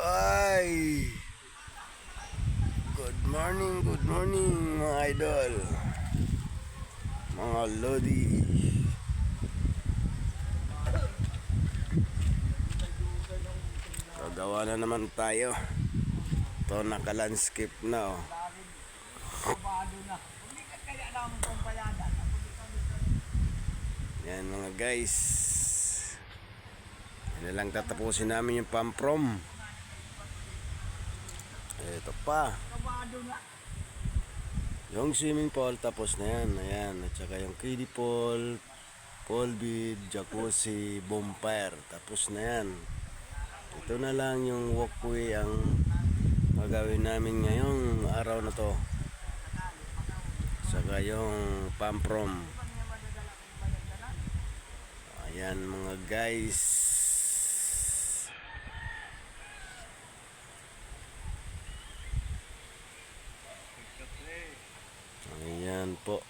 Ay, good morning mga idol, mga lodi. Gagawa na naman tayo. Ito naka-landscape na oh. Yan mga guys. Yan na lang tatapusin namin yung pamprom. Ito pa. Yung swimming pool tapos na yan. Ayan. At saka yung kiddie pool, pool bed, jacuzzi, bonfire. Tapos na yan. Ito na lang yung walkway ang magawin namin ngayong araw na to. Saka yung pamprom. Ayan mga guys. Ayan po.